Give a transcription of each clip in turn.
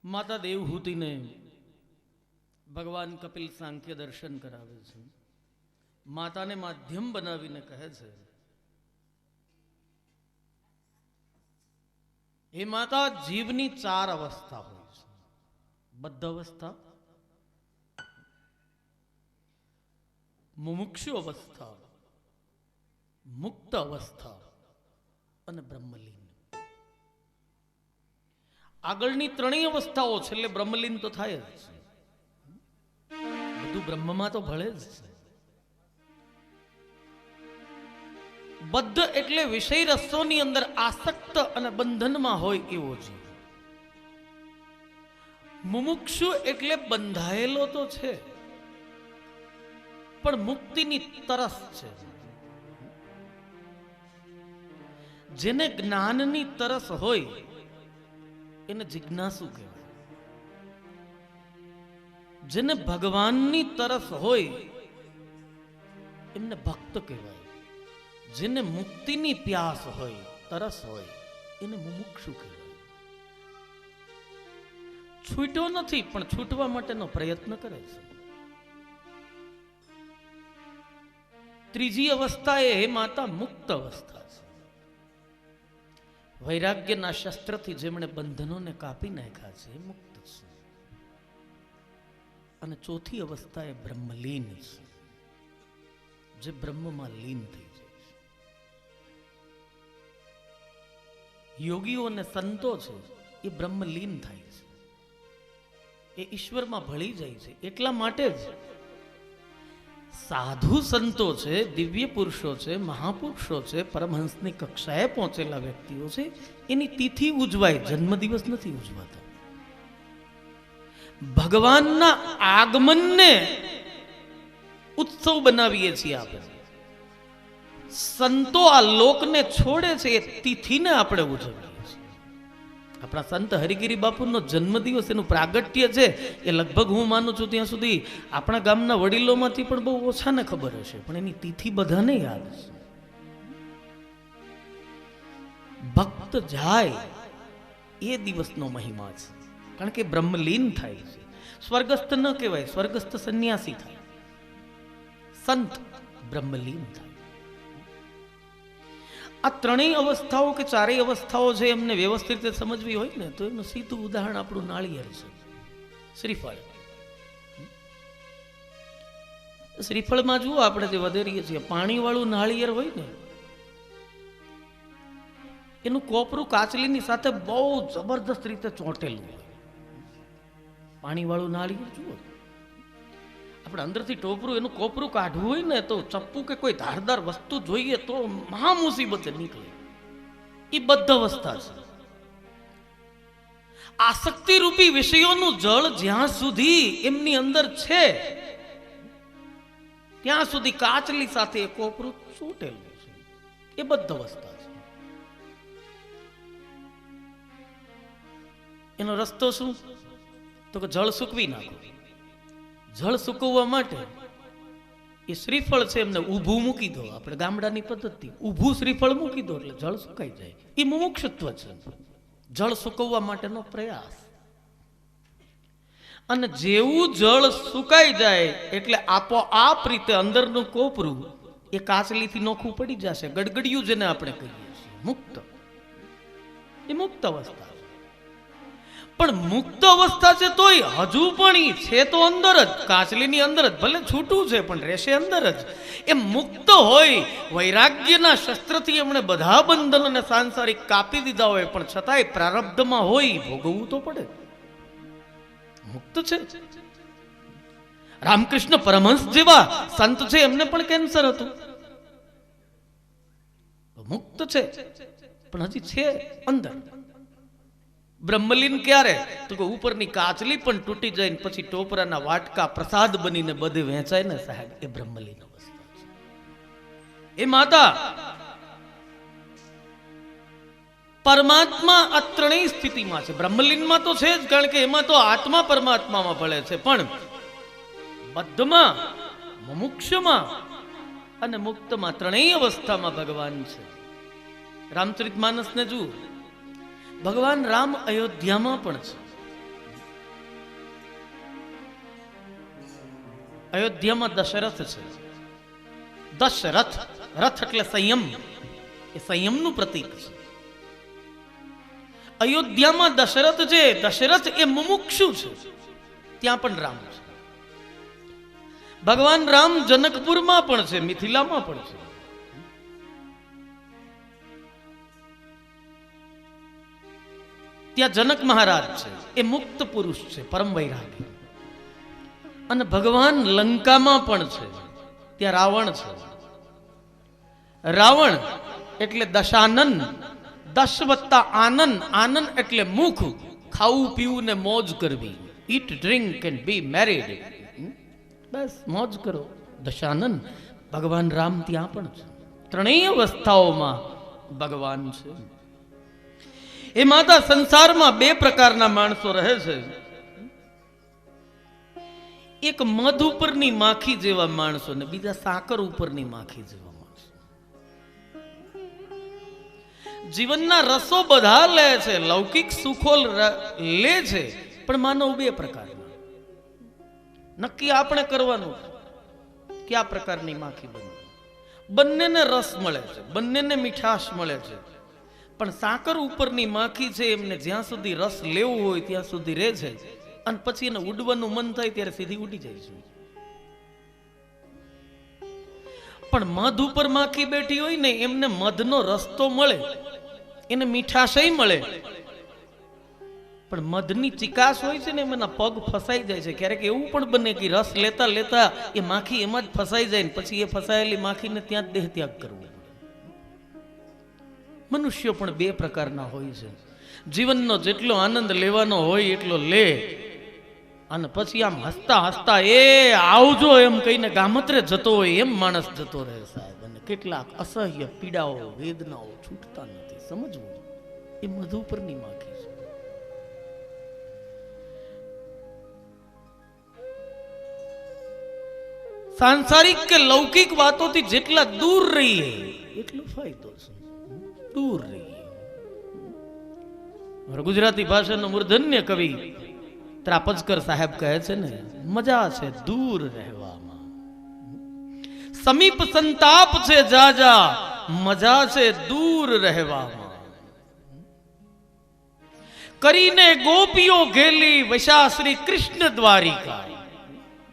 માતા દેવહૂતિને ભગવાન કપિલ સાંખ્ય દર્શન કરાવે છે. માતાને માધ્યમ બનાવીને કહે છે, હે માતા, જીવની 4 અવસ્થા હોય છે. બદ્ધ અવસ્થા, મુમુક્ષુ અવસ્થા, મુક્ત અવસ્થા અને બ્રહ્મલીન. આગળની 3 અવસ્થાઓ છે એટલે બ્રહ્મલીન તો થાય જ છે. બધું બ્રહ્મમાં તો ભળે જ છે. બદ્ધ એટલે વિષય રસોની અંદર આસક્ત અને બંધનમાં હોય એવો જીવ. મુમુક્ષુ એટલે બંધાયેલો તો છે પણ મુક્તિની તરસ છે. જેને જ્ઞાનની તરસ હોય એને જિજ્ઞાસુ કહેવાય. જેને ભગવાનની તરસ હોય એમને ભક્ત કહેવાય. જેને મુક્તિની પ્યાસ હોય, તરસ હોય, એને મુમુક્ષુ કહેવાય. છૂટ્યો નથી પણ છૂટવા માટેનો પ્રયત્ન કરે છે. ત્રીજી અવસ્થા એ હે માતા મુક્ત અવસ્થા છે. વૈરાગ્યના શસ્ત્રથી જેમણે બંધનોને કાપી નાખ્યા છે એ મુક્ત છે. અને ચોથી અવસ્થા એ બ્રહ્મલીન છે, જે બ્રહ્મમાં લીન થઈ જાય છે. યોગીઓ અને સંતો છે એ બ્રહ્મલીન થાય છે, એ ઈશ્વરમાં ભળી જાય છે. એટલા માટે જ સાધુ સંતો છે, દિવ્ય પુરુષો છે, મહાપુરુષો છે, પરમહંસની કક્ષાએ પહોંચેલા વ્યક્તિઓ છે, એની તિથિ ઉજવાય, જન્મદિવસ નથી ઉજવાતો. ભગવાનના આગમનને ઉત્સવ બનાવીએ છીએ આપણે. સંતો આ લોકને છોડે છે એ તિથિને આપણે ઉજવીએ છીએ. આપણા સંત હરિગીરી બાપુનો જન્મદિવસ, એનું પ્રાગટ્ય છે એ લગભગ હું માનું છું ત્યાં સુધી આપણા ગામના વડીલોમાંથી પણ બહુ ઓછાને ખબર હશે, પણ એની તિથિ બધાને યાદ છે. ભક્ત જાય એ દિવસનો મહિમા છે, કારણ કે બ્રહ્મલીન થાય છે. સ્વર્ગસ્થ ન કહેવાય, સ્વર્ગસ્થ સંન્યાસી થાય. સંત બ્રહ્મલીન થાય. આ 3 અવસ્થાઓ કે 4 અવસ્થાઓ છે એમને વ્યવસ્થિત રીતે સમજવી હોય ને તો એનું સીધું ઉદાહરણ આપણું નાળિયેર છે, શ્રીફળ. શ્રીફળમાં જુઓ, આપણે જે વધેરીએ છીએ, પાણીવાળું નાળિયેર હોય ને એનું કોપરું કાચલીની સાથે બહુ જબરદસ્ત રીતે ચોંટેલું હોય. પાણીવાળું નાળિયેર જુઓ, આપણે અંદરથી ટોપરું એનું કોપરું કાઢવું હોય ને તો ચપ્પુ કે કોઈ ધારદાર વસ્તુ જોઈએ તો મહા મુસીબતે નીકળે. એ બદ્ધ અવસ્થા છે. આસક્તિ રૂપી વિષયોનું જળ જ્યાં સુધી એમની અંદર છે ત્યાં સુધી કાચલી સાથે એ કોપરું છૂટેલું છે. એ બદ્ધ અવસ્થા છે. એનો રસ્તો શું? તો કે જળ સૂકવી નાખો. જળ સૂકવવા માટે એ શ્રીફળ છે એમને ઊભું મૂકી દો. આપણે ગામડાની પદ્ધતિ, ઊભું શ્રીફળ મૂકી દો એટલે જળ સુકાઈ જાય. એ મુમુક્ષુત્વ છે, જળ સૂકવવા માટેનો પ્રયાસ. અને જેવું જળ સુકાઈ જાય એટલે આપોઆપ રીતે અંદરનું કોપરું એ કાચલીથી નોખું પડી જશે. ગડગડિયું જેને આપણે કહીએ છીએ, મુક્ત. એ મુક્ત અવસ્થા. પણ મુક્ત અવસ્થા છે તોય હજુ પણ ઈ છે તો અંદર જ, કાચલીની અંદર જ, ભલે છૂટું છે પણ રહેશે અંદર જ. એ મુક્ત હોય, વૈરાગ્યના શસ્ત્રથી એમણે બધા બંધનોને સાંસારિક કાપી દીધા હોય, પણ છતાંય પ્રારબ્ધમાં હોય, ભોગવવું તો પડે. મુક્ત છે. રામકૃષ્ણ પરમહંસ જેવા સંત છે, એમને પણ કેન્સર હતું. મુક્ત છે પણ હજી છે અંદર. બ્રહ્મલીન ક્યારે? તો કે ઉપરની કાચલી પણ તૂટી જાય ને પછી ટોપરાના વાટકા પ્રસાદ બનીને બધે વહેંચાય ને સાહેબ, એ બ્રહ્મલીન અવસ્થા છે. એ માતા, પરમાત્મા આ 3 સ્થિતિમાં છે. બ્રહ્મલીનમાં તો છે જ, કારણ કે એમાં તો આત્મા પરમાત્મામાં ભળે છે, પણ બદ્ધમાં, મુમુક્ષમાં અને મુક્તમાં 3 અવસ્થામાં ભગવાન છે. રામચરિતમાનસને જુઓ, ભગવાન રામ અયોધ્યામાં પણ છે, અયોધ્યામાં દશરથ છે. દશરથ, રથ એટલે સંયમ, એ સંયમનું પ્રતીક છે. અયોધ્યામાં દશરથ છે. દશરથ એ મુમુક્ષુ છે, ત્યાં પણ રામ છે. ભગવાન રામ જનકપુરમાં પણ છે, મિથિલામાં પણ છે. ત્યાં જનક મહારાજ છે, એ મુક્ત પુરુષ છે, પરમ વૈરાગી. અને ભગવાન લંકામાં પણ છે, ત્યાં રાવણ છે. રાવણ એટલે દશાનન, દશ વત્તા આનંદ. આનંદ એટલે મુખ, ખાવું પીવું ને મોજ કરવી. ઈટ ડ્રિંક એન્ડ બી મેરીડ, બસ મોજ કરો. દશાનન ભગવાન રામ ત્યાં પણ છે. ત્રણેય અવસ્થાઓમાં ભગવાન છે. એ માતા સંસારમાં બે પ્રકારના માણસો રહે છે. એક મધ ઉપરની માખી જેવા માણસો ને બીજા સાકર ઉપરની માખી જેવા માણસો. જીવનના રસો બધા લે છે, લૌકિક સુખો લે છે, પણ માનવ બે પ્રકારના. નક્કી આપણે કરવાનું કયા પ્રકારની માખી બનવી. બંનેને રસ મળે છે, બંનેને મીઠાશ મળે છે, પણ સાકર ઉપરની માખી છે એમને જ્યાં સુધી રસ લેવો હોય ત્યાં સુધી રહે છે, અને પછી એને ઉડવાનું મન થાય ત્યારે સીધી ઉડી જાય છે. પણ મધ ઉપર માખી બેઠી હોય ને એમને મધનો રસ્તો મળે, એને મીઠાશય મળે, પણ મધની ચિકાસ હોય છે ને એમના પગ ફસાઈ જાય છે. ક્યારેક એવું પણ બને કે રસ લેતા લેતા એ માખી એમાં જ ફસાઈ જાય ને પછી એ ફસાયેલી માખીને ત્યાં જ દેહ ત્યાગ કરવો. મનુષ્યો પણ બે પ્રકારના હોય છે. જીવનનો જેટલો આનંદ લેવાનો હોય એટલો લે, અને પછી આમ હસતા હસતા એ આવજો એમ કહીને ગામત્રે જતો હોય એમ માણસ જતો રહે સાહેબ. અને કેટલાક અસહ્ય પીડાઓ વેદનાઓ છૂટતા નથી. સમજવું એ મધુ પરની માખી છે. સાંસારિક કે લૌકિક વાતોથી જેટલા દૂર રહીએ એટલો ફાયદો છે. દૂર રહીએ. ગુજરાતી ભાષાનો મૂર્ધન્ય કવિ ત્રાપજકર સાહેબ કહે છે ને, મજા છે દૂર રહેવામાં, સમીપ સંતાપ છે જાજા, મજા છે દૂર રહેવામાં. કરીને ગોપીઓ ઘેલી વશા શ્રી કૃષ્ણ દ્વારિકા.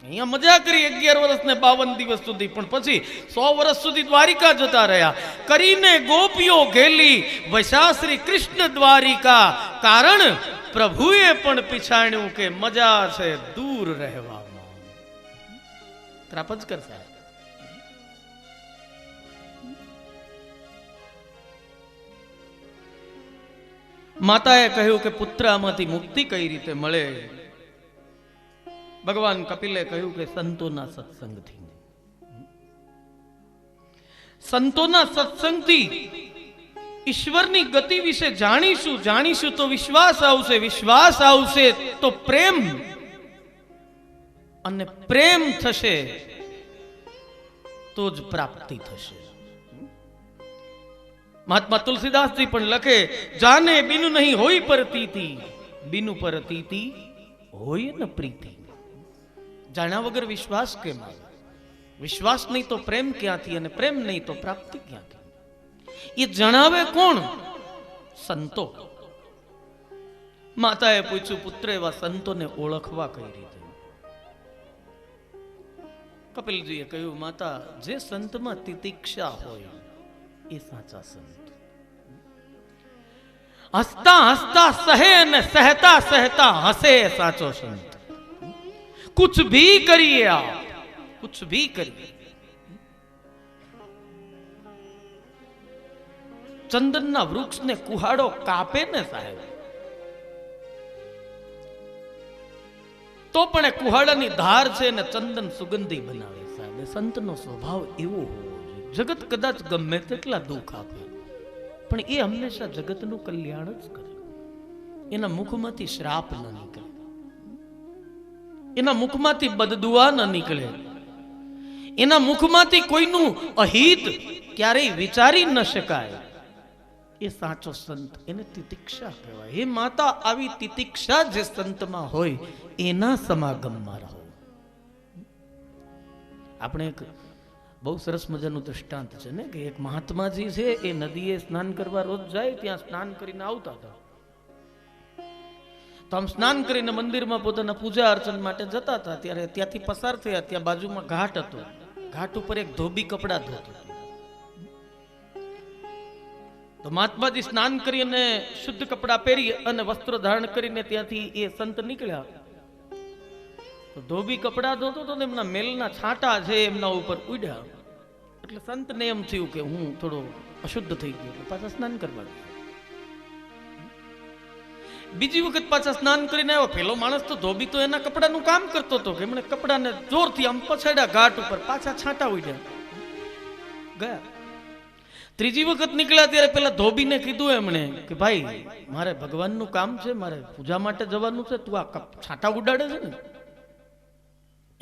અહીંયા મજા કરી 11 વર્ષ ને 52 દિવસ સુધી, પણ પછી 100 વર્ષ સુધી દ્વારિકા જતા રહ્યા. કરીને ગોપીઓ ઘેલી વશા શ્રી કૃષ્ણ દ્વારિકા, કારણ પ્રભુએ પણ પીછાણ્યું કે મજા છે દૂર રહેવામાં. ત્રાપજકર સાહેબ. માતાએ કહ્યું કે પુત્ર આમાંથી મુક્તિ કઈ રીતે મળે? ભગવાન કપિલે કહ્યું કે સંતોના સત્સંગથી. સંતોના સત્સંગથી ઈશ્વરની ગતિ વિશે જાણીશું. જાણીશું તો વિશ્વાસ આવશે, વિશ્વાસ આવશે તો પ્રેમ, અને પ્રેમ થશે તો જ પ્રાપ્તિ થશે. મહાત્મા તુલસીદાસજી પણ લખે, જાને બિનુ નહીં હોય પરતીતી, બિનુ પરતીતી હોય ન પ્રીતિ. જાણ્યા વગર વિશ્વાસ કેમ આવે? વિશ્વાસ નહીં તો પ્રેમ ક્યાંથી, અને પ્રેમ નહીં તો પ્રાપ્તિ ક્યાંથી? એ જણાવે કોણ? સંતો. માતાએ પૂછ્યું, પુત્ર એવા સંતોને ઓળખવા કઈ રીતે? કપિલજીએ કહ્યું, માતા, જે સંતમાં તિતિક્ષા હોય એ સાચા સંત. હસતા હસતા સહે અને સહેતા સહેતા હસે સાચો સંત. कुछ भी करिए आप, कुछ भी करिए. ચંદનના વૃક્ષને કુહાડો કાપે ને સાહેબ, તો પણ એ કુહાડાની ધાર છે ને ચંદન સુગંધી બનાવે સાહેબ. સંતનો સ્વભાવ એવો હોવો જોઈએ. જગત કદાચ ગમે તેટલા દુઃખ આપે, પણ એ હંમેશા જગતનું કલ્યાણ જ કરે. એના મુખમાંથી શ્રાપ ન નીકળે, એના મુખમાંથી બદદુઆ ન નીકળે, એના મુખમાંથી કોઈનું અહિત ક્યારેય વિચારી ન શકાય. એ સાચો સંત, એને તિતિક્ષા કહેવાય. હે માતા, આવી તિતિક્ષા જે સંતમાં હોય એના સમાગમમાં રહો. આપણે એક બહુ સરસ મજાનું દૃષ્ટાંત છે ને કે એક મહાત્માજી છે એ નદીએ સ્નાન કરવા રોજ જાય, ત્યાં સ્નાન કરીને આવતા હતા. તો આમ સ્નાન કરીને મંદિરમાં પોતાના પૂજા અર્ચન માટે જતા હતા, ત્યારે ત્યાંથી પસાર થયા. ત્યાં બાજુમાં ઘાટ હતો, ઘાટ ઉપર એક ધોબી કપડા ધોતું. તો મહાત્માજી સ્નાન કરીને શુદ્ધ કપડા પહેરી અને વસ્ત્રો ધારણ કરીને ત્યાંથી એ સંત નીકળ્યા. તો ધોબી કપડા ધોતો તો એમના મેલના છાંટા છે એમના ઉપર ઉડ્યા. એટલે સંતને એમ થયું કે હું થોડો અશુદ્ધ થઈ ગયો, પાછા સ્નાન કરવા ગયા. બીજી વખત પાછા સ્નાન કરીને આવ્યો. પેલો માણસ તો ધોબી તો એના કપડાનું કામ કરતો હતો કે એમણે કપડાને જોરથી આમ પછાડ્યા ઘાટ ઉપર, પાછા છાંટા ઉડ્યા ગયા. ત્રીજી વખત નીકળ્યા ત્યારે પેલા ધોબીને કીધું એમણે કે ભાઈ મારે ભગવાનનું કામ છે, મારે પૂજા માટે જવાનું છે, તું આ છાંટા ઉડાડે છે ને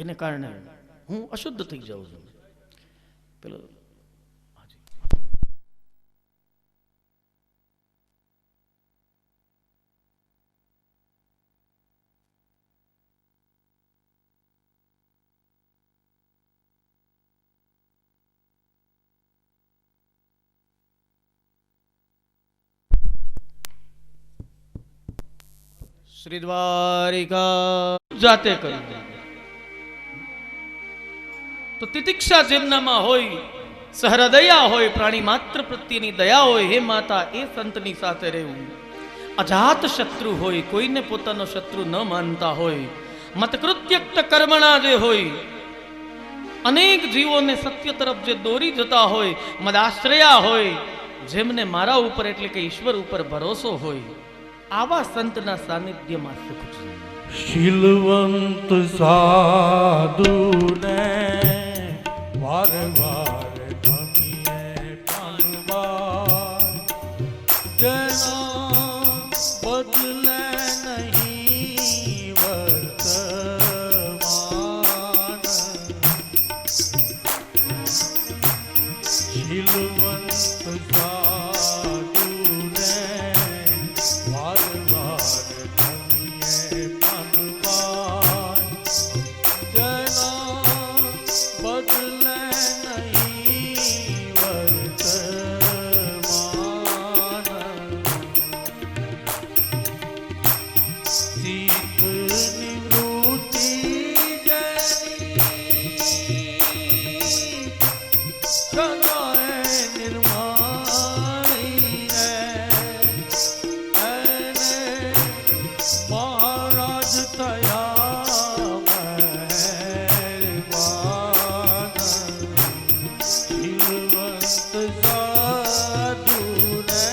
એને કારણે હું અશુદ્ધ થઈ જાઉં છું. પેલો શ્રી દ્વારિકા જાતે કરી તો તિતિક્ષા જેમનામાં હોય, સહૃદયા હોય, પ્રાણી માત્ર પ્રત્યેની દયા હોય, હે માતા એ સંતની સાથે રહેવું. અજાત શત્રુ હોય, કોઈને પોતાનો શત્રુ ન માનતા હોય, મતકૃત્યક્ત કર્મણા જે હોય, અનેક જીવોને સત્ય તરફ જે દોરી જતા હોય, મદાશ્રયા હોય, જેમને મારા ઉપર એટલે કે ઈશ્વર ઉપર ભરોસો હોય, આવા સંતના સાનિધ્યમાં સુખ છે. શીલવંત સાધુને વાર વાર ગમીએ પાનવા, જેના બદલે નહીં વર્તમાન. શીલવંત સાધુને વાર વાર ગમીએ પાનવા, જેના બદલે નહીં વર્તમાન. ચિત્ત નિવૃત્તિ જેની સદાય નિર્માણી એને મહારાજ થયા મહેરબાન. શીલવંત સાધુને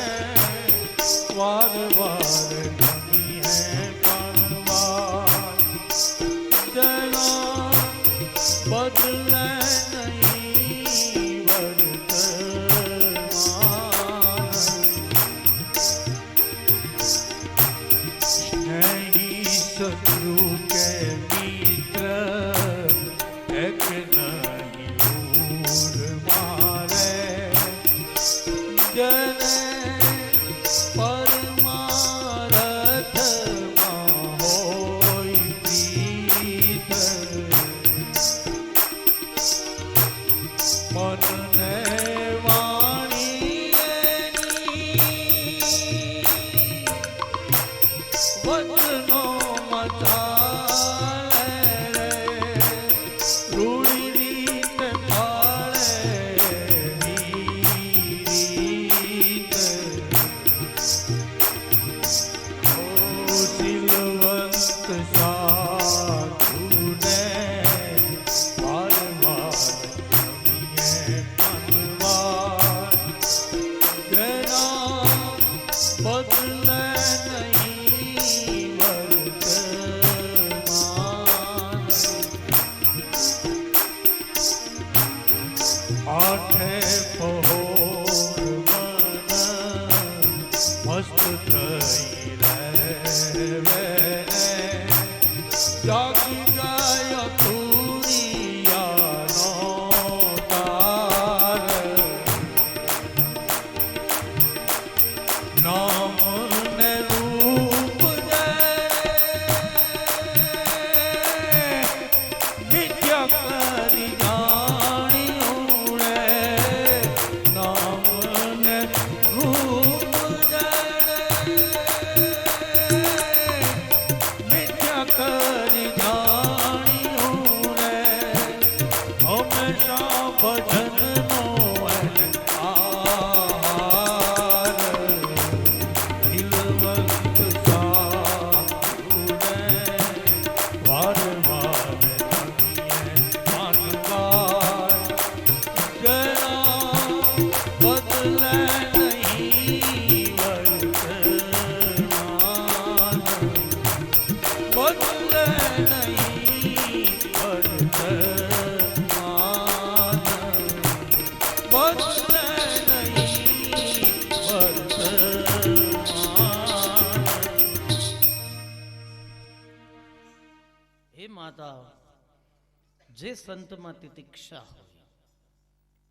વાર વાર ગમીએ પાનવા, જેના બદલે નહીં વર્તમાન. નહીં શત્રુ કે મિત્ર એક નહીં દૂર મારે, જેને પરમારથમાં હોય પ્રીત, મનને વાણી વચનો મચાલે રે, રૂડી રીત પાળે રીત. ઓ શીલવંત સાધુને વાર વાર ગમીએ પાનવા, જેના બદલે નહીં વર્તમાન. આઠે પહોર મન મસ્ત થઈ રહેવે, જાગી જાય તુરિયાનો તાર. નામ ને રૂપ નિત્ય કરી માતા જે સંતમાં તિતિક્ષા હોય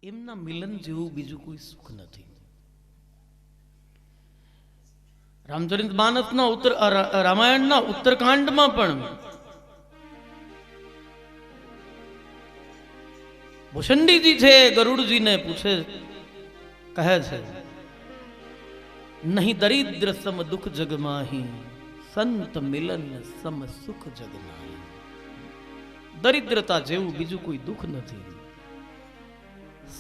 એમના મિલન જેવું બીજું કોઈ સુખ નથી. રામચરિત માનસના રામાયણના ઉત્તરકાંડમાં પણ ભૂષંડીજી છે ગરુડજીને પૂછે, કહે છે નહીં દરિદ્ર સમ દુઃખ જગમાહી, સંત મિલન સમ સુખ જગમાહી. દરિદ્રતા જેવું બીજું કોઈ દુઃખ નથી,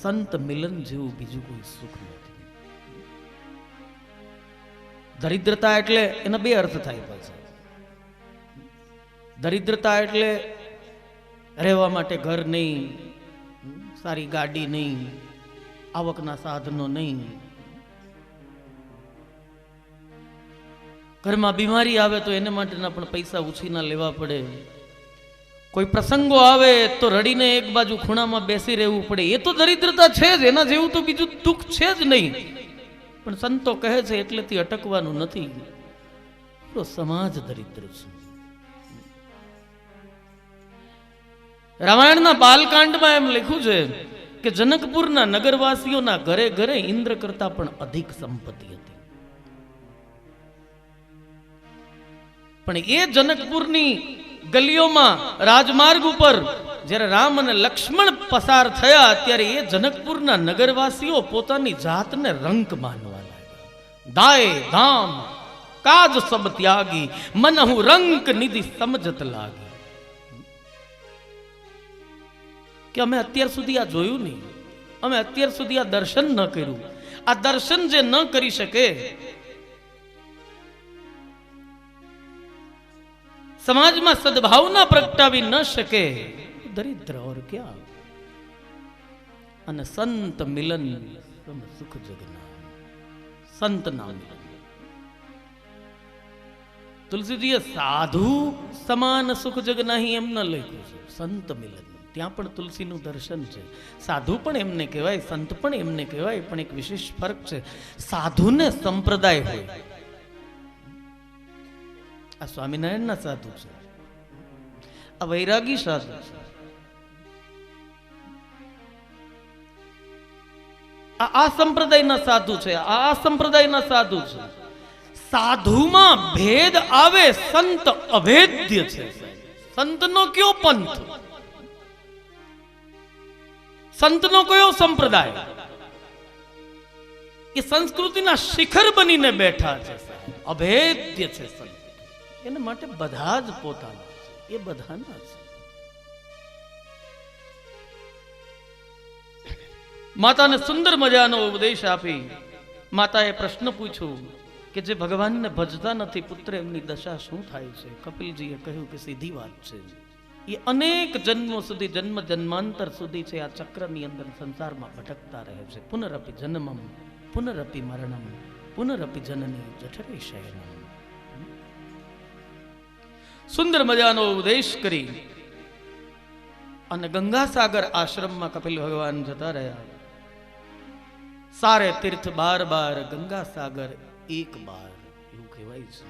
સંત મિલન જેવું બીજું કોઈ સુખ નથી. દરિદ્રતા એટલે એના બે અર્થ થાય પાછા. દરિદ્રતા એટલે રહેવા માટે ઘર નહીં, સારી ગાડી નહીં, આવકના સાધનો નહીં. ઘરમાં બીમારી આવે તો એને માટેના પણ પૈસા ઉછીના લેવા પડે. કોઈ પ્રસંગો આવે તો રડીને એક બાજુ ખૂણામાં બેસી રહેવું પડે. એ તો દરિદ્રતા છે જ, એના જેવું તો બીજું દુઃખ છે જ નહીં. પણ સંતો કહે છે એટલેથી અટકવાનું નથી, તો સમાજ દરિદ્ર છે. રામાયણના બાલકાંડમાં એમ લખ્યું છે કે જનકપુરના નગરવાસીઓના ઘરે ઘરે ઇન્દ્ર કરતા પણ અધિક સંપત્તિ હતી. પણ એ જનકપુરની ગલીઓમાં રાજમાર્ગ ઉપર જ્યારે રામ અને લક્ષ્મણ પસાર થયા ત્યારે એ જનકપુરના નગરવાસીઓ પોતાની જાતને રંક માનવા લાગ્યા. દાય ધામ કાજ સબ ત્યાગી, મનહુ રંક નિધિ સમજત લાગી. કે અમે અત્યાર સુધી આ જોયું નહીં, અમે અત્યાર સુધી આ દર્શન ન કર્યું. આ દર્શન જે ન કરી શકે, સમાજમાં સદભાવના પ્રગટાવી ન શકે, દરિદ્ર ઓર ક્યાં. અને સંત મિલન સુખ જગના, સંત ના મિલન. તુલસીજીએ સાધુ સમાન સુખ જગ નહીં એમ ન લખ્યું છે, સંત મિલન. ત્યાં પણ તુલસીનું દર્શન છે. સાધુ પણ એમને કહેવાય, સંત પણ એમને કહેવાય, પણ એક વિશેષ ફરક છે. સાધુને સંપ્રદાય હોય. આ સ્વામિનારાયણના સાધુ છે, આ વૈરાગી સાધુ છે, આ સંપ્રદાયના સાધુ છે, આ સંપ્રદાયના સાધુ છે. સાધુમાં ભેદ આવે, સંત અભેદ્ય છે. સંતનો કયો પંથ, સંતનો કયો સંપ્રદાય, એ સંસ્કૃતિના શિખર બનીને બેઠા છે, અભેદ્ય છે સંત. એના માટે બધા જ પોતાના છે, એ બધાના છે. માતાને સુંદર મજાનો ઉપદેશ આપી માતાએ પ્રશ્ન પૂછ્યો કે જે ભગવાનને ભજતા નથી પુત્ર, એમની દશા શું થાય છે? કપિલજીએ કહ્યું કે સીધી વાત છે, એ અનેક જન્મો સુધી, જન્મ જન્માંતર સુધી છે, આ ચક્રની અંદર સંસારમાં ભટકતા રહે છે. પુનરપી જન્મમ પુનરપી મરણમ પુનરપી જનની જઠરે શયનમ. સુંદર મજાનો ઉપદેશ કરી અને ગંગાસાગર આશ્રમમાં કપિલ ભગવાન જતા રહ્યા. સારે તીર્થ બાર બાર, ગંગાસાગર એક બાર, એવું કહેવાય છે.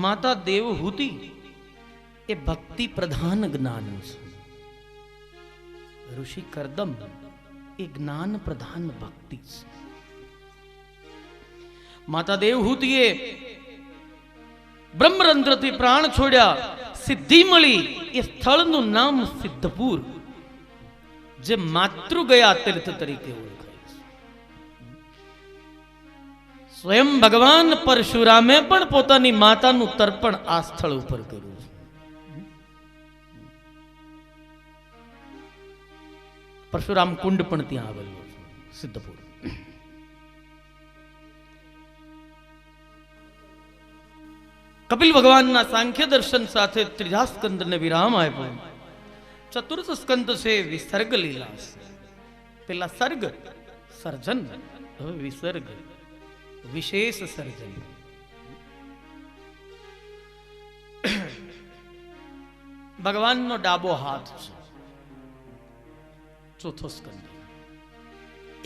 માતા દેવહૂતિ એ ભક્તિ પ્રધાન જ્ઞાન છે. ઋષિ કરદમ એ જ્ઞાન પ્રધાન ભક્તિ છે. માતા દેવહૂતિએ બ્રહ્મરંધ્રથી પ્રાણ છોડ્યા, સિદ્ધિ મળી. એ સ્થળનું નામ સિદ્ધપુર, જે માતૃ ગયા તીર્થ તરીકે ઓળખાય છે. સ્વયં ભગવાન પરશુરામે પણ પોતાની માતાનું તર્પણ આ સ્થળ ઉપર કર્યું છે. પરશુરામ કુંડ પણ ત્યાં આવેલું છે, સિદ્ધપુર. કપિલ ભગવાનના સાંખ્ય દર્શન સાથે ત્રીજા સ્કંદને વિરામ આપ્યો. ચતુર્થ સ્કંદ છે વિસર્ગ લીલા. પેલા સર્ગ સર્જન, હવે વિસર્ગ વિશેષ સર્જન. ભગવાનનો ડાબો હાથ છે. ચોથો સ્કંદ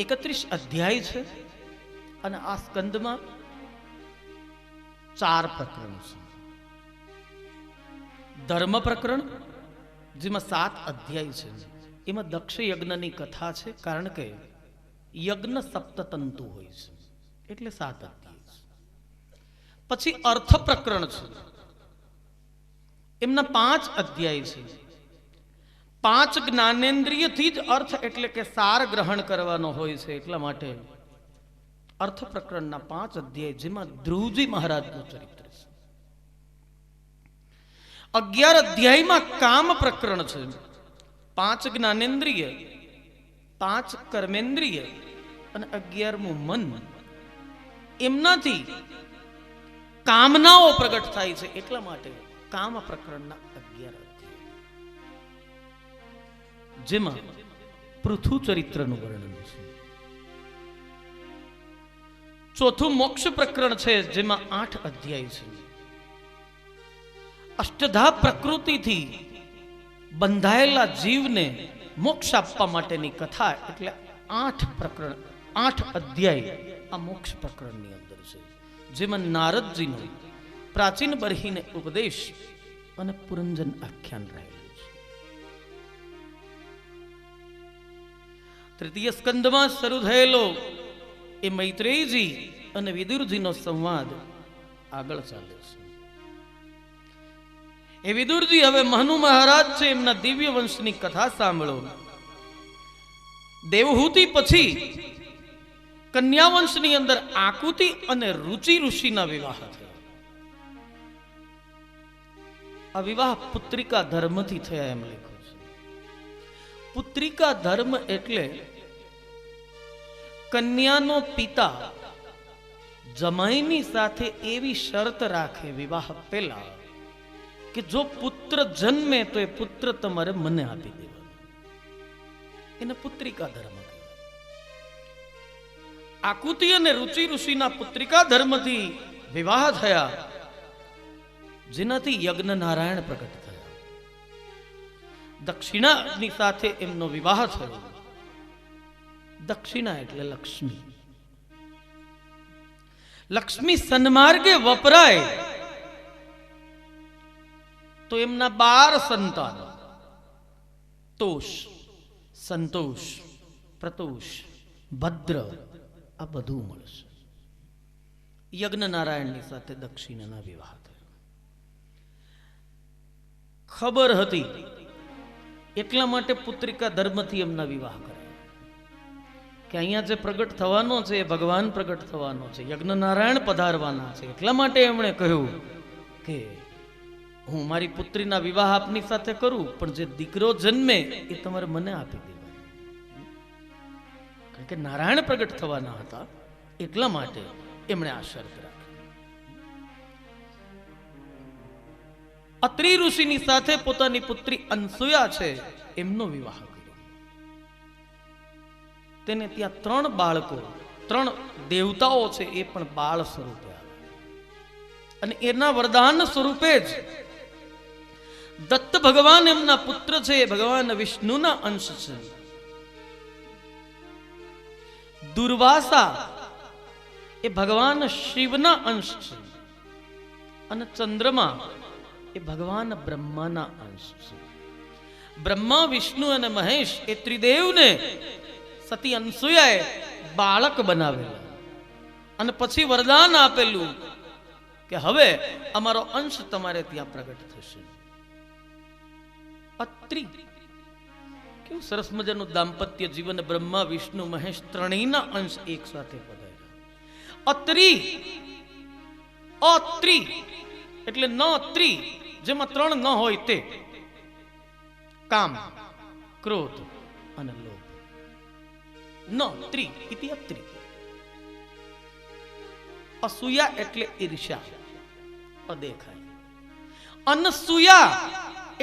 31 અધ્યાય છે અને આ સ્કંદમાં 4 પ્રકરણ છે. ધર્મ પ્રકરણ જેમાં 7 અધ્યાય છે, એમાં દક્ષ યજ્ઞની કથા છે, કારણ કે યજ્ઞ સપ્તતંતુ હોય છે એટલે 7 અધ્યાય છે. પછી અર્થ પ્રકરણ છે, એમના 5 અધ્યાય છે. 5 જ્ઞાનેન્દ્રિયથી જ અર્થ એટલે કે સાર ગ્રહણ કરવાનો હોય છે, એટલા માટે અર્થ પ્રકરણના 5 અધ્યાય, જેમાં ધ્રુવજી મહારાજનું ચરિત્ર છે. 11 અધ્યાયમાં કામ પ્રકરણ છે. 5 જ્ઞાનેન્દ્રિય, 5 કર્મેન્દ્રિય અને 11મું મન, એમનાથી કામનાઓ પ્રગટ થાય છે, એટલા માટે કામ પ્રકરણના 11 અધ્યાય, જેમાં પૃથુ ચરિત્રનું વર્ણન છે. 4થું મોક્ષ પ્રકરણ છે, જેમાં 8 અધ્યાય છે. અષ્ટધા પ્રકૃતિથી બંધાયેલા જીવને મોક્ષ આપવા માટેની કથા, એટલે 8 પ્રકરણ, 8 અધ્યાય આ મોક્ષ પ્રકરણની અંદર છે, જેમાં નારદજીનો પ્રાચીન બરહીને ઉપદેશ અને પુરંજન આખ્યાન રહેલું છે. તૃતીય સ્કંદમાં શરૂ થયેલો એ મૈત્રેયજી અને વિદુરજીનો સંવાદ આગળ ચાલે છે. એ વિદુરજી હવે મનુ મહારાજ છે, એમના દિવ્ય વંશની કથા સાંભળો. દેવહૂતિ પછી કન્યા વંશની અંદર આકુતિ અને રુચિ ઋષિના વિવાહ થયા. આ વિવાહ પુત્રિકા ધર્મથી થયા એમ લખ્યું છે. પુત્રિકા ધર્મ એટલે કન્યાનો પિતા જમાઈની સાથે એવી શરત રાખે વિવાહ પહેલા કે જો પુત્ર જન્મે તો એ પુત્ર તમારે મને આપી દેવાનો, એને પુત્રિકા ધર્મ કહેવાય. આકુતિ અને રુચિ ઋષિના પુત્રિકા ધર્મથી વિવાહ થયા, જેનાથી યજ્ઞ નારાયણ પ્રગટ થયા. દક્ષિણાની સાથે એમનો વિવાહ થયો. દક્ષિણા એટલે લક્ષ્મી. લક્ષ્મી સન્માર્ગે વપરાય તો એમના 12 સંતાનો તોષ, સંતોષ, પ્રતોષ, ભદ્ર આ બધું મળશે. યજ્ઞ નારાયણની સાથે દક્ષિણાના વિવાહ થયા. ખબર હતી એટલા માટે પુત્રિકા ધર્મથી એમના વિવાહ કર્યા કે અહીંયા જે પ્રગટ થવાનો છે એ ભગવાન પ્રગટ થવાનો છે, યજ્ઞ નારાયણ પધારવાના છે, એટલા માટે એમણે કહ્યું કે હું મારી પુત્રીના વિવાહ આપની સાથે કરું, પણ જે દીકરો જન્મે એ તમારે મને આપી દેવાનો, કારણ કે નારાયણ પ્રગટ થવાના હતા, એટલા માટે એમણે આ શરત રાખી. અત્રિ ઋષિની સાથે પોતાની પુત્રી અનસુયા છે એમનો વિવાહ કર્યો. તેને ત્યાં 3 બાળકો, 3 દેવતાઓ છે, એ પણ બાળ સ્વરૂપે આવે, અને એના વરદાન સ્વરૂપે જ દત્ત ભગવાન એમના પુત્ર છે, ભગવાન વિષ્ણુના અંશ છે. દુર્વાસા એ ભગવાન શિવના અંશ છે, અને ચંદ્રમા એ ભગવાન બ્રહ્માના અંશ છે. બ્રહ્મા, વિષ્ણુ અને મહેશ એ ત્રિદેવને સતી અનસુયાએ બાળક બનાવેલા, અને પછી વરદાન આપેલું કે હવે અમારો અંશ તમારે ત્યાં પ્રગટ થશે. અત્રિ કેવું સરસ મજાનું દાંપત્ય જીવન, બ્રહ્મા, વિષ્ણુ, મહેશ ત્રણેયના અંશ એક સાથે પધાર્યા. અત્રિ, અત્રિ એટલે ન ત્રિ, જેમાં 3 ન હોય તે, કામ, ક્રોધ અને લોભ. ન ત્રિ ઇતિ અત્રિ. અસૂયા એટલે ઈર્ષ્યા, અદેખાય. અનસૂયા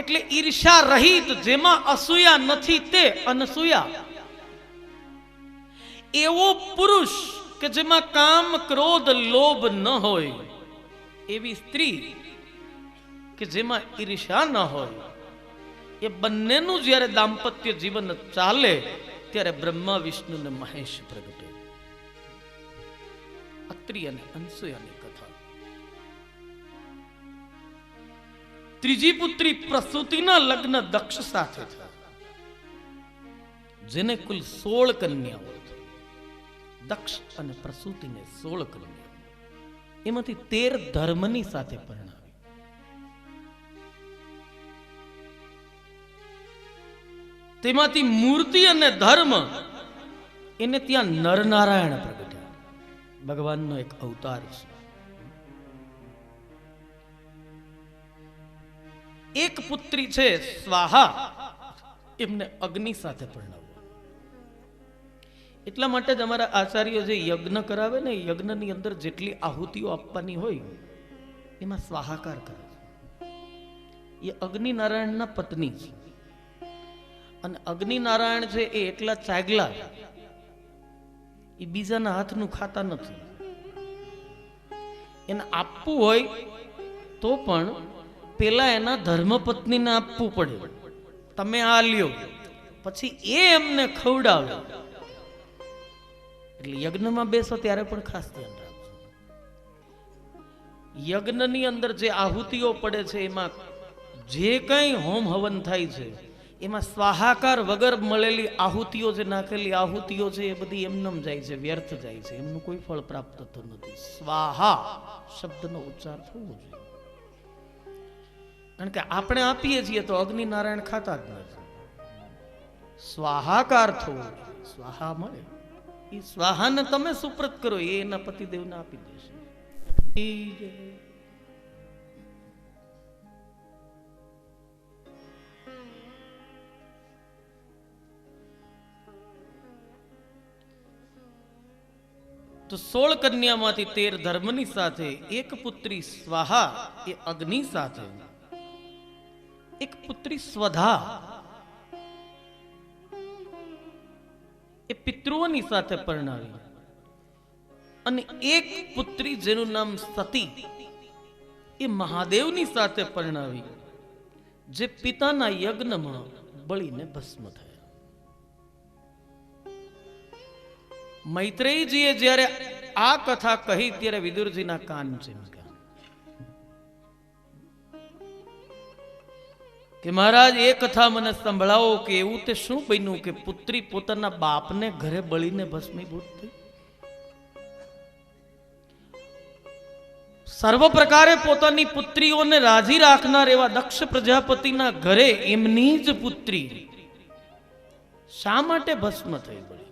એટલે ઈર્ષ્યા રહિત, જેમાં અસૂયા નથી તે અનસૂયા. એવો પુરુષ કે જેમાં કામ, ક્રોધ, લોભ ન હોય, એવી સ્ત્રી કે જેમાં ઈર્ષ્યા ન હોય, એ બંનેનું જ્યારે દાંપત્ય જીવન ચાલે ત્યારે બ્રહ્મા, વિષ્ણુ અને મહેશ પ્રગટે. અત્રિ અને અનસૂયાની કથા. ત્રીજી પુત્રી પ્રસૂતિના લગ્ન દક્ષ સાથે થયા, જેને કુલ 16 કન્યાઓ હતી. દક્ષ અને પ્રસૂતિને 16 કન્યાઓ, એમાંથી 13 ધર્મની સાથે પરણાવી. તેમાંથી મૂર્તિ અને ધર્મ એને ત્યાં નરનારાયણ પ્રગટ્યા, ભગવાનનો એક અવતાર છે. એક પુત્રી છે સ્વાહા, એમને અગ્નિ સાથે પરણાવ્યો. એટલા માટે જ અમારા આચાર્યો જે યજ્ઞ કરાવે ને, યજ્ઞની અંદર જેટલી આહુતિઓ આપવાની હોય એમાં સ્વાહાકાર કરે છે. એ અગ્નિનારાયણના પત્ની છે, અને અગ્નિનારાયણ છે એ એટલા ચાગલા, એ બીજાના હાથનું ખાતા નથી. એને આપવું હોય તો પણ પેલા એના ધર્મપત્નીને આપવું પડે. તમે આ લ્યો, પછી એ એમને ખવડાવે. એટલે યજ્ઞમાં બેસો ત્યારે પણ ખાસ ધ્યાન રાખજો. યજ્ઞની અંદર જે આહુતિઓ પડે છે, એમાં જે કંઈ હોમ હવન થાય છે, એમાં સ્વાહાકાર વગર મળેલી આહુતિઓ, જે નાખેલી આહુતિઓ છે, એ બધી એમનેમ જાય છે, વ્યર્થ જાય છે, એમનું કોઈ ફળ પ્રાપ્ત થતું નથી. સ્વાહા શબ્દનો ઉચ્ચાર થવો જોઈએ. કારણ કે આપણે આપીએ છીએ તો અગ્નિનારાયણ ખાતા જ નથી. સ્વાહાકાર થવો જોઈએ, સ્વાહા મળે. એ સ્વાહાને તમે સુપ્રત કરો, એ એના પતિદેવને આપી દેશે. તો 16 કન્યામાંથી 13 ધર્મની સાથે, એક પુત્રી સ્વાહા એ અગ્નિ સાથે, એક પુત્રી સ્વધા એ પિતૃઓની સાથે પરણાવી, અને એક પુત્રી જેનું નામ સતી એ મહાદેવની સાથે પરણાવી, જે પિતાના યજ્ઞમાં બળીને ભસ્મ થયા. મૈત્રેયજીએ જ્યારે આ કથા કહી ત્યારે વિદુરજીના કાન ચીમક્યા કે મહારાજ, એ કથા મને સંભળાવો કે એવું તે શું બન્યું કે પુત્રી પોતાના બાપને ઘરે બળીને ભસ્મીભૂત થઈ? સર્વ પ્રકારે પોતાની પુત્રીઓને રાજી રાખનાર એવા દક્ષ પ્રજાપતિના ઘરે એમની જ પુત્રી શા માટે ભસ્મ થઈ બળી?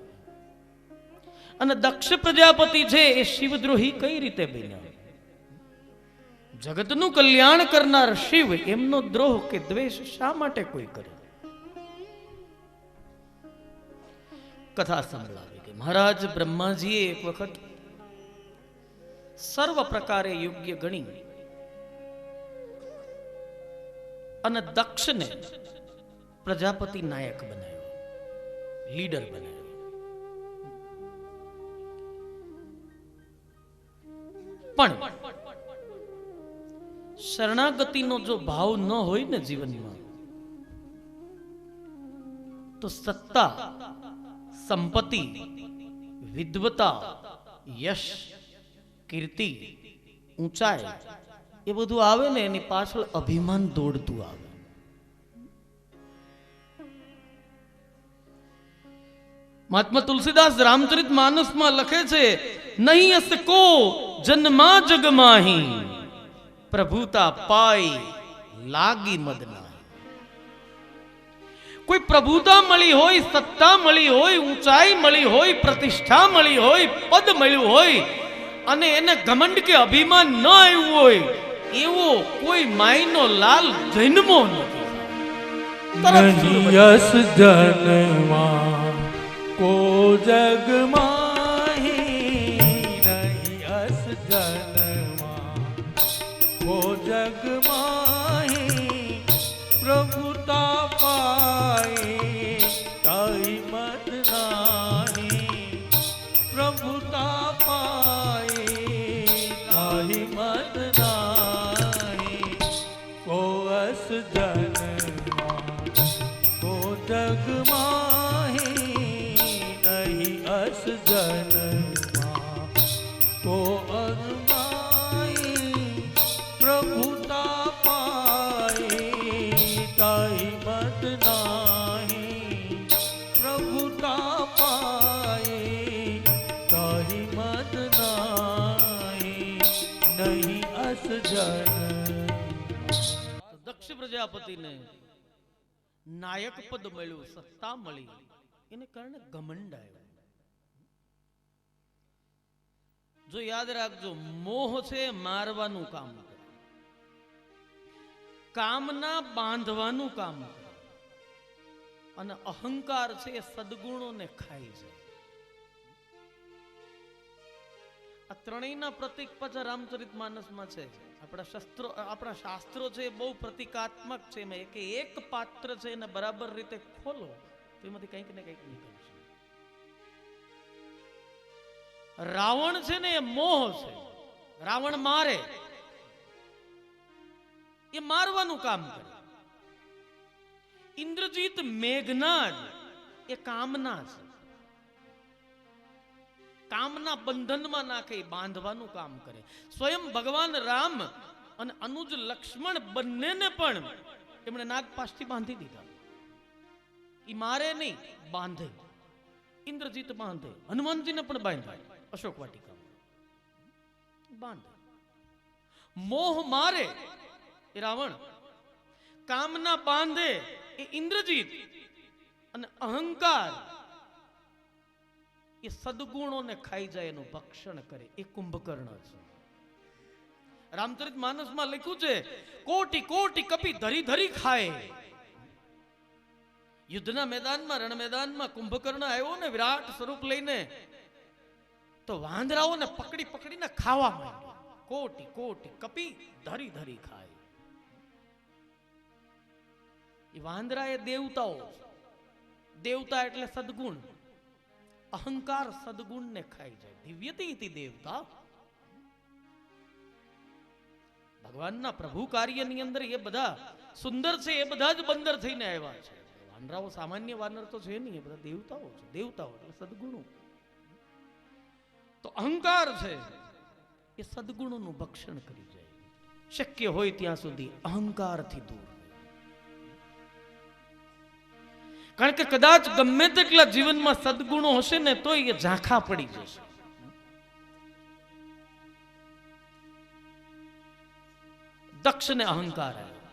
અને દક્ષ પ્રજાપતિ છે એ શિવદ્રોહી કઈ રીતે બન્યા? જગતનું કલ્યાણ કરનાર શિવ, એમનો દ્રોહ કે દ્વેષ શા માટે કોઈ કરે? કથા સંભળાવી કે મહારાજ બ્રહ્માજીએ એક વખત સર્વ પ્રકારે યોગ્ય ગણી અને દક્ષને પ્રજાપતિ નાયક બનાવ્યો, લીડર બનાવ્યો. પણ શરણાગતિનો જો ભાવ ન હોય ને જીવનમાં, તો સત્તા, સંપત્તિ, વિદ્વતા, યશ, કીર્તિ, ઊંચાઈ એ બધું આવે ને, એની પાછળ અભિમાન દોડતું આવે. મહાત્મા તુલસીદાસ રામચરિત માનસમાં લખે છે, નહીં અસ કો જન્મા જગમાહી, પ્રભુતા પાઈ લાગી મદના. કોઈ પ્રભુતા મળી હોય, સત્તા મળી હોય, ઊંચાઈ મળી હોય, પ્રતિષ્ઠા મળી હોય, પદ મળ્યું હોય, અને એને ઘમંડ કે અભિમાન ન આવ્યું હોય, એવો કોઈ માયનો લાલ જન્મો નથી. નહીં યસ જન્મા કો જગમાહી, નહીં યસ જન્મા કો જગમાહી, પ્રભુતા પાઈ તાઈ મત નાહી, પ્રભુતા પાઈ તાઈ મત નાહી. કો અસ જન્મા કો જગમાહી, નહીં અસ જન્મા કો અરમાઈ, પ્રભુતા પાઈ મદનાહી નહીં અસ જન. દક્ષ પ્રજાપતિને નાયક પદ મળ્યું, સત્તા મળી, એને કારણે ઘમંડ આવ્યો. જો યાદ રાખજો, મોહ છે મારવાનું કામ કરે, કામના બાંધવાનું કામ કરે, અને અહંકાર છે એ સદગુણોને ખાઈ જાય. આ ત્રણેયના પ્રતીક પાછા રામચરિત માનસમાં છે. આપણા શાસ્ત્રો છે એ બહુ પ્રતિકાત્મક છે. એમાં એક પાત્ર છે એને બરાબર રીતે ખોલો તો એમાંથી કંઈક ને કંઈક નીકળશે. રાવણ છે ને એ મોહ છે. રાવણ મારે, એ મારવાનું કામ કરે. ઇન્દ્રજીત મેઘનાદ એ કામના છે, કામના બંધનમાં નાખે, બાંધવાનું કામ કરે. સ્વયં ભગવાન રામ અને અનુજ લક્ષ્મણ બંનેને પણ એમણે નાગપાશથી બાંધી દીધા. ઈ મારે નહીં, બાંધે. ઇન્દ્રજીત બાંધે, હનુમાનજીને પણ બાંધ્યા અશોક વાટિકામાં, બાંધે. મોહ મારે એ રાવણ, કામના બાંધે એ ઇન્દ્રજીત, અને અહંકાર એ સદગુણોને ખાઈ જાય, એનું ભક્ષણ કરે, એ કુંભકર્ણ છે. રામચરિત માનસમાં લખ્યું છે, કોટી કોટી કપી ધરી ધરી ખાય. યુદ્ધના મેદાનમાં, રણ મેદાનમાં કુંભકર્ણ આવ્યો ને વિરાટ સ્વરૂપ લઈને, તો વાંદરાઓને પકડી પકડીને ખાવા માંડ્યો. કોટી કોટી કપી ધરી ધરી ખાય. એ વાંદરા એ દેવતાઓ, દેવતા એટલે સદગુણ. અહંકાર સદગુણને ખાઈ જાય. દિવ્યતી ઇતિ દેવતા. ભગવાનના પ્રભુ કાર્યની અંદર એ બધા સુંદર છે, એ બધા જ બંદર થઈને આવ્યા છે. વાનરાઓ સામાન્ય વાનર તો છે નહીં, એ બધા દેવતાઓ છે. દેવતાઓ એટલે સદગુણો. તો અહંકાર છે એ સદગુણોનું ભક્ષણ કરી જાય. શક્ય હોય ત્યાં સુધી અહંકારથી દૂર. કારણ કે કદાચ ગમે તેટલા જીવનમાં સદગુણો હશે ને તો એ ઝાંખા પડી જશે. દક્ષને અહંકાર આવ્યો.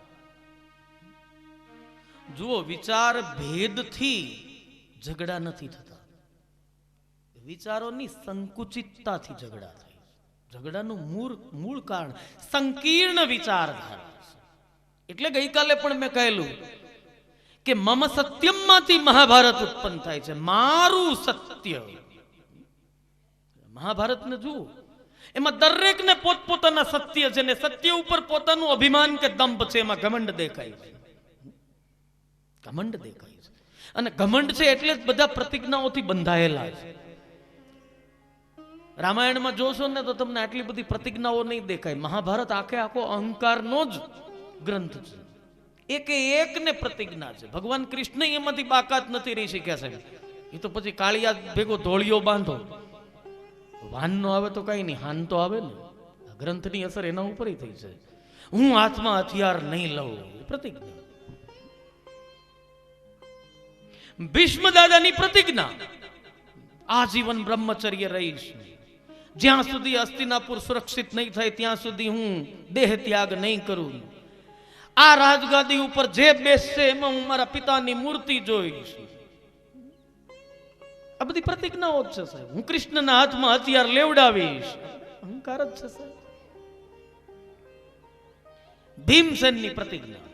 જુઓ, વિચાર ભેદથી ઝઘડા નથી થતા, વિચારોની સંકુચિતતાથી ઝઘડા થાય. ઝઘડાનું મૂળ કારણ સંકીર્ણ વિચારધારા છે. એટલે ગઈકાલે પણ મેં કહેલું કે મમ સત્યમમાંથી મહાભારત ઉત્પન્ન થાય છે. મારું સત્ય. મહાભારતને જુઓ, એમાં દરેકને પોતપોતાના સત્ય છે, ને સત્ય ઉપર પોતાનું અભિમાન કે દંભ છે, એમાં ઘમંડ દેખાય છે. ઘમંડ દેખાય છે. અને ઘમંડ છે એટલે જ બધા પ્રતિજ્ઞાઓથી બંધાયેલા છે. રામાયણમાં જોશો ને તો તમને આટલી બધી પ્રતિજ્ઞાઓ નહીં દેખાય. મહાભારત આખે આખો અહંકારનો જ ગ્રંથ છે. એક એકને પ્રતિજ્ઞા છે. ભગવાન કૃષ્ણ એમાંથી બાકાત નથી રહી શક્યા છે. એ તો પછી કાળિયા ભેગો ધોળિયો બાંધો, વાન નો આવે તો કઈ નહીં, હાન તો આવે ને. ગ્રંથની અસર એના ઉપર થઈ છે. હું હાથમાં હથિયાર નહીં લઉં, પ્રતિજ્ઞા. ભીષ્મ દાદાની પ્રતિજ્ઞા, આજીવન બ્રહ્મચર્ય રહીશ, જ્યાં સુધી હસ્તિનાપુર સુરક્ષિત નહીં થાય ત્યાં સુધી હું દેહ ત્યાગ નહીં કરું. આ રાજગાદી ઉપર જે બેસશે એમાં હું મારા પિતાની મૂર્તિ જોઈશ. આ બધી પ્રતિજ્ઞાઓ જ છે સાહેબ. હું કૃષ્ણના હાથમાં હથિયાર લેવડાવીશ, અહંકાર જ છે સાહેબ. ભીમસેનની પ્રતિજ્ઞા,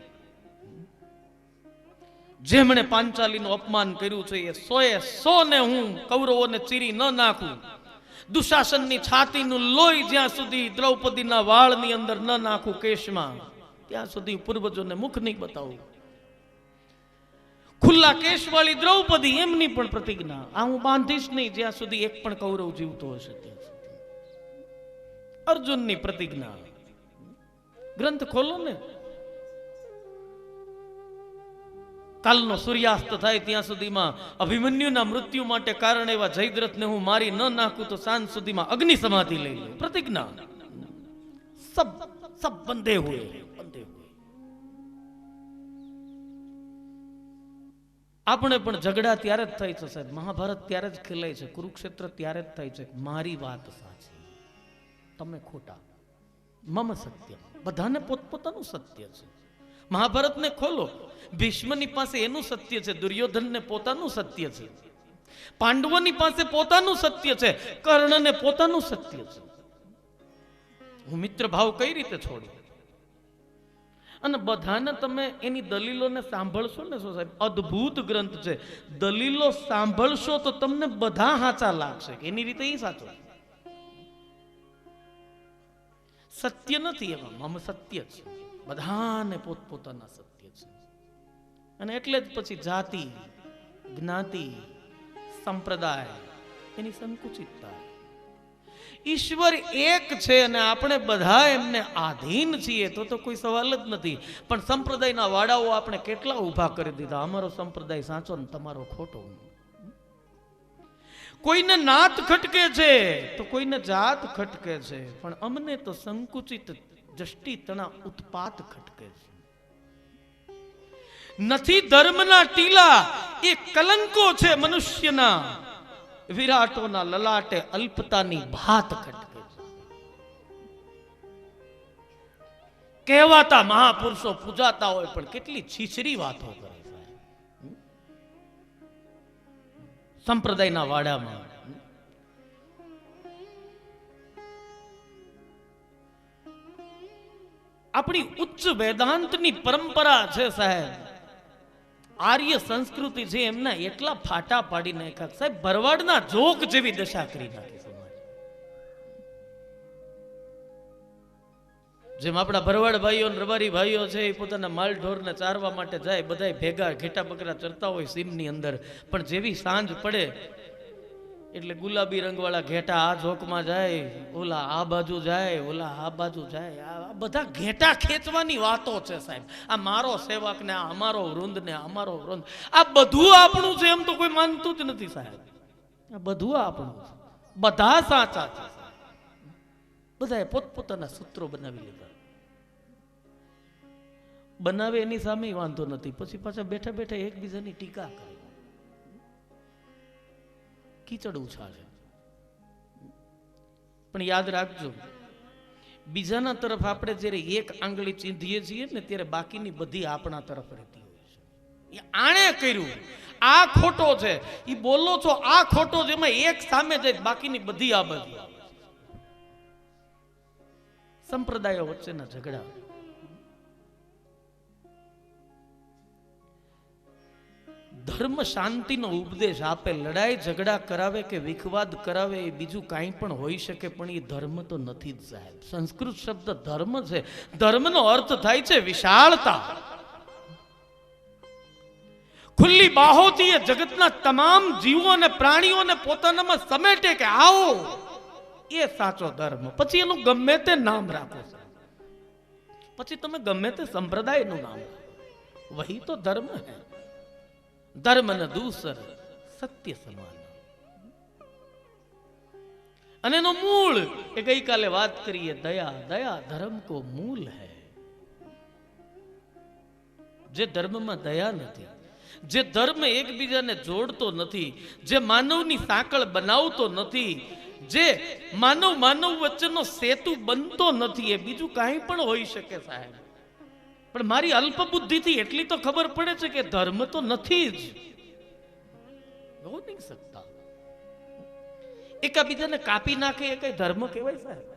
જેમણે પાંચાલીનું અપમાન કર્યું છે એ 100 ને હું કૌરવોને ચીરી ન નાખું, દુશાસનની છાતીનું લોહી જ્યાં સુધી દ્રૌપદીના વાળની અંદર ન નાખું કેશમાં, ત્યાં સુધી પૂર્વજોને મુખ નહીં બતાવું. ખુલ્લા કેશવાળી દ્રૌપદી, એમની પણ પ્રતિજ્ઞા, આ હું બાંધીશ નહીં જ્યાં સુધી એક પણ કૌરવ જીવતો હશે ત્યાં સુધી. અર્જુનની પ્રતિજ્ઞા, ગ્રંથ ખોલો ને, કાલનો સૂર્યાસ્ત થાય ત્યાં સુધીમાં અભિમન્યુના મૃત્યુ માટે કારણ એવા જયદ્રથને હું મારી ન નાખું તો સાંજ સુધીમાં અગ્નિ સમાધિ લઈ લે. પ્રતિજ્ઞા સબ બંધે હુએ. આપણે પણ ઝઘડા ત્યારે જ થાય છે સાહેબ, મહાભારત ત્યારે જ ખેલાય છે, કુરુક્ષેત્ર ત્યારે જ થાય છે, મારી વાત સાચી, તમે ખોટા, મમ સત્ય. બધાને પોતપોતાનું સત્ય છે. મહાભારતને ખોલો, ભીષ્મની પાસે એનું સત્ય છે, દુર્યોધનને પોતાનું સત્ય છે, પાંડવોની પાસે પોતાનું સત્ય છે, કર્ણને પોતાનું સત્ય છે. હું મિત્ર ભાવ કઈ રીતે છોડી? અને બધાને તમે એની દલીલોને સાંભળશો ને શું સાહેબ, અદ્ભુત ગ્રંથ છે, દલીલો સાંભળશો તો તમને બધા સાચા લાગશે, એની રીતે એ સાચો. સત્ય નથી એમાં, મમ સત્ય છે, બધાને પોતપોતાના સત્ય છે. અને એટલે જ પછી જાતિ, જ્ઞાતિ, સંપ્રદાય એની સંકુચિતતા. ઈશ્વર એક છે અને આપણે બધા એમને આધીન છીએ તો કોઈ સવાલ જ નથી. પણ સંપ્રદાયના વાડાઓ આપણે કેટલા ઊભા કરી દીધા, અમારો સંપ્રદાય સાચો ને તમારો ખોટો. કોઈને નાત ખટકે છે તો કોઈને જાત ખટકે છે, પણ અમને તો સંકુચિત જષ્ટિ તણા ઉત્પાત ખટકે છે. નથી ધર્મના ટીલા, એ કલંકો છે મનુષ્યના, વિરાટોના લલાટે અલ્પતાની ભાત ખટકે છે. કહેવાતા મહાપુરુષો પૂજાતા હોય પણ કેટલી છીછરી વાતો કરે છે સંપ્રદાયના વાડામાં. આપણી ઉચ્ચ વેદાંતની પરંપરા છે સાહેબ, આર્ય સંસ્કૃતિ છે, એમના એટલા ફાટા પાડી નાખ્યા સાહેબ, ભરવાડના જોક જેવી દશા કરી નાખી સમાજ. જેમ આપણા ભરવાડ ભાઈઓ અને રબારી ભાઈઓ છે એ પોતાના માલ ઢોરને ચારવા માટે જાય, બધાય ભેગા ઘેટા બકરા ચરતા હોય સીમની અંદર, પણ જેવી સાંજ પડે એટલે ગુલાબી રંગવાળા ઘેટા આ ઝોકમાં જાય, ઓલા આ બાજુ જાય, ઓલા આ બાજુ જાય. આ બધા ઘેટા ખેંચવાની વાતો છે સાહેબ. આ મારો સેવક ને આ અમારો વૃંદ ને અમારો વૃંદ, આ બધું આપણું છે એમ તો કોઈ માનતું જ નથી સાહેબ. આ બધું આપણું છે, બધા સાચા છે. બધાએ પોતપોતાના સૂત્રો બનાવી લીધા. બનાવે એની સામે વાંધો નથી, પછી પાછા બેઠા બેઠા એકબીજાની ટીકા કરે, કીચડ ઉછાળે. પણ યાદ રાખજો, બીજાના તરફ આપણે જ્યારે એક આંગળી ચીંધીએ છીએ ને ત્યારે બાકીની બધી આપણા તરફ રહેતી હોય છે. એ આણે કર્યું, આ ખોટો છે, એ બોલો છો આ ખોટો છે, એમાં એક સામે જાય, બાકીની બધી આ બાજુ. સંપ્રદાયો વચ્ચેના ઝઘડા. ધર્મ શાંતિનો ઉપદેશ આપે, લડાઈ ઝઘડા કરાવે કે વિખવાદ કરાવે એ બીજું કાંઈ પણ હોઈ શકે, પણ એ ધર્મ તો નથી જ સાહેબ. સંસ્કૃત શબ્દ ધર્મ છે, ધર્મનો અર્થ થાય છે વિશાળતા. ખુલ્લી બાહોથી એ જગતના તમામ જીવો અને પ્રાણીઓને પોતાનામાં સમેટે કે આવો, એ સાચો ધર્મ. પછી એનું ગમે તે નામ રાખો, પછી તમે ગમે તે સંપ્રદાયનું નામ રાખો, વહી તો ધર્મ હૈ. ધર્મ ન દૂસર સત્ય સમાન. અને એનો મૂળ એ ગઈકાલે વાત કરીએ, દયા. દયા ધર્મ કો મૂળ હૈ. જે ધર્મમાં દયા નથી, જે ધર્મ એકબીજાને જોડતો નથી, જે માનવની સાંકળ બનાવતો નથી, જે માનવ માનવ વચ્ચેનો સેતુ બનતો નથી, એ બીજું કાંઈ પણ હોઈ શકે સાહેબ. પણ મારી અલ્પ બુદ્ધિથી એટલી તો ખબર પડે છે કે ધર્મ તો નથી જ, હો નહીં શકતા. એકાબીજાને કાપી નાખે એ કઈ ધર્મ કહેવાય સાહેબ?